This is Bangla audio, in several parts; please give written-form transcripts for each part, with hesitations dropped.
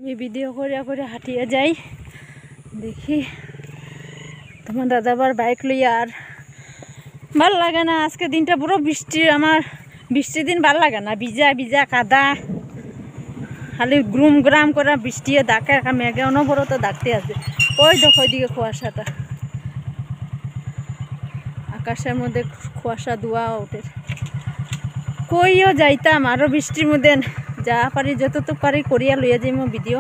আমি ভিডিও করে করে হাঁটিয়ে যাই, দেখি তোমার দাদাবার বাইক লইয়া। আর ভাল লাগে না, আজকে দিনটা পুরো বৃষ্টি। আমার বৃষ্টির দিন ভাল লাগে না, ভিজা ভিজা কাদা, খালি গ্রুম গ্রাম করে বৃষ্টি ডাকে, মেঘে অনবরত ডাকতে আছে। ওই দেখো ওইদিকে কুয়াশাটা, আকাশের মধ্যে কুয়াশা ধোয়া ওঠে। কইও যাইতাম আরো বৃষ্টির মধ্যে, যা পারি যতটুকু পারি করিয়া লইয়া যাইমো ভিডিও।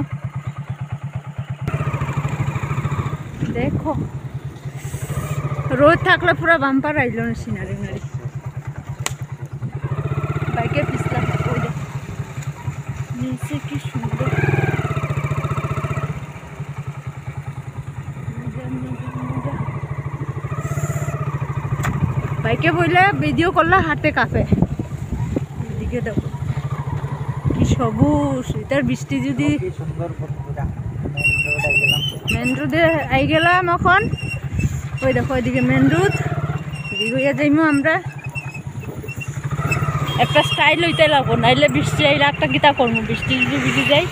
দেখো রোদ থাকলে পুরো বাম্পার আইল না সিনারি নারি। বাইকে পিছলাম, নিচে কি সুন্দর বাইকে বইলে ভিডিও করলে হাতে কাঁপে। এদিকে দেখো কি সবুজ, এটার বৃষ্টি যদি মেন রোডে আই গেলাম এখন। ওই দেখো ওইদিকে মেন রোড, এদিকে হইয়া যাইমো আমরা। একটা স্টাইল হইতে লাগবো, নাইলে বৃষ্টি আইলে একটা গীতা করবো, বৃষ্টি যদি ভিজে যাই।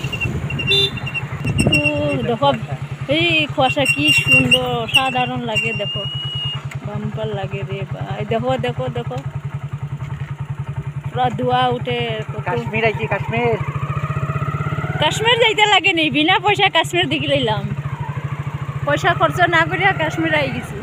দেখো এই কুয়াশা কি সুন্দর সাধারণ লাগে, দেখো বাম্পার লাগে রে ভাই। দেখো দেখো দেখো পুরা ধোয়া উঠে। কাশ্মীর আইছি, কাশ্মীর কাশ্মীর যাইতে লাগে নি, বিনা পয়সা কাশ্মীর দেখে লইলাম, পয়সা খরচ না করিয়া কাশ্মীর আই গেছি।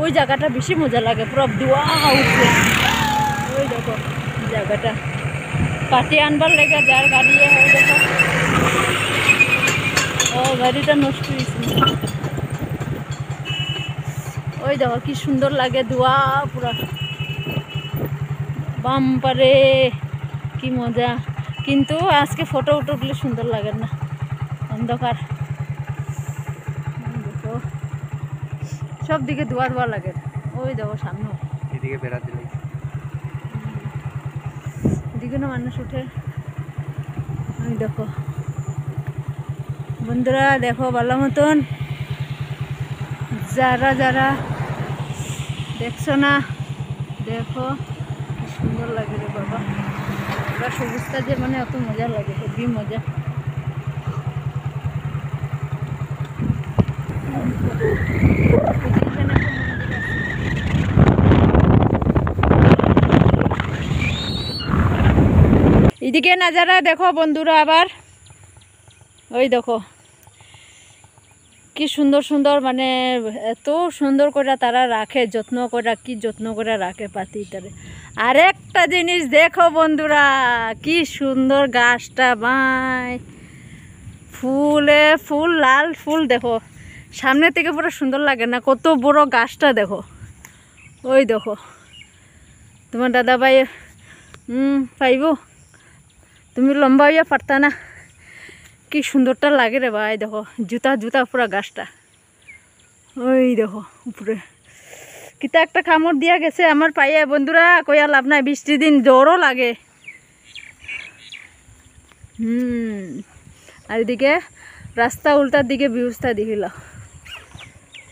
ওই জায়গাটা বেশি মজা লাগে, পুরো ধোয়া উঠছে। ওই দেখো জায়গাটা কাটি আনবার লেগে যার গাড়ি হয়, দেখো ও গাড়িটা নষ্ট হয়েছে। ওই দেখো কি সুন্দর লাগে, ধোয়া পুরা বাম্পারে, কি মজা। কিন্তু আজকে ফটো উঠলে সুন্দর লাগে না, অন্ধকার। দেখো সব দিকে ধোয়া ধোয়া লাগে। ওই দেখো সামনে এদিকে বেড়াতে লাগে, এদিকে না মানুষ উঠে। ওই দেখো বন্ধুরা, দেখো ভালো মতন যারা যারা দেখছো না, দেখো কি সুন্দর লাগে রে বাবা। ওরা সবুজটা যে মানে অত মজা লাগে, হেভি মজা। এদিকে নাজারা দেখো বন্ধুরা, আবার ওই দেখো কি সুন্দর সুন্দর, মানে এত সুন্দর করে তারা রাখে, যত্ন করে, কি যত্ন করে রাখে পাতি তারে। আরেকটা জিনিস দেখো বন্ধুরা, কি সুন্দর গাছটা ভাই, ফুলে ফুল, লাল ফুল। দেখো সামনে থেকে পুরো সুন্দর লাগে না, কত বড় গাছটা দেখো। ওই দেখো তোমার দাদা ভাই পাইব, তুমি লম্বা হইয়া পারতা না, কি সুন্দরটা লাগে রে ভাই। দেখো জুতা জুতা পুরা গাছটা। ওই দেখো উপরে কিতা একটা কামড় দিয়া গেছে আমার পায়ে বন্ধুরা, কইয়া লাভ নাই, বৃষ্টির দিন জ্বরও লাগে। আর এদিকে রাস্তা উল্টার দিকে ব্যবস্থা দেখিল।